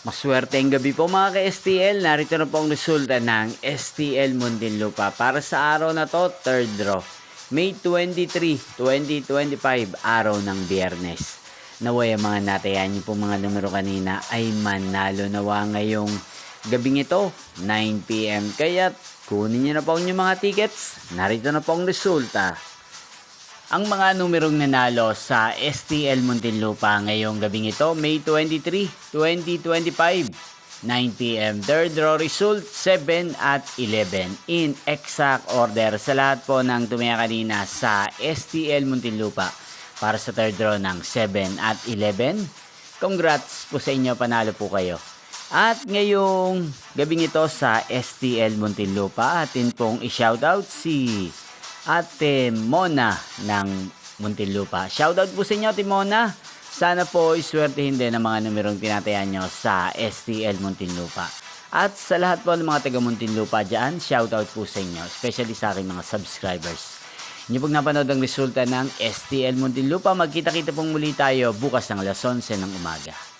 Maswerteng gabi po mga ka-STL. Narito na po ang resulta ng STL Muntinlupa para sa araw na to, third draw. May 23, 2025, araw ng Biyernes. Naway ang mga natayan niyo po mga numero kanina ay manalo nawa ngayong gabing ito, 9 PM. Kaya kunin niyo na po ang inyong mga tickets. Narito na po ang resulta. Ang mga numerong nanalo sa STL Muntinlupa ngayong gabing ito, May 23, 2025, 9 PM. Third draw result, 7 at 11. In exact order sa lahat po ng tumaya kanina sa STL Muntinlupa para sa third draw ng 7 at 11. Congrats po sa inyo, panalo po kayo. At ngayong gabing ito sa STL Muntinlupa, atin pong i-shoutout si Ate Mona ng Muntinlupa. Shoutout po sa inyo, Ate Mona. Sana po iswertehin din ang mga numerong tinatayan nyo sa STL Muntinlupa. At sa lahat po ng mga taga Muntinlupa dyan, shoutout po sa inyo, especially sa aking mga subscribers. Inyo pong napanood ang resulta ng STL Muntinlupa. Magkita-kita pong muli tayo bukas ng alas 11 ng umaga.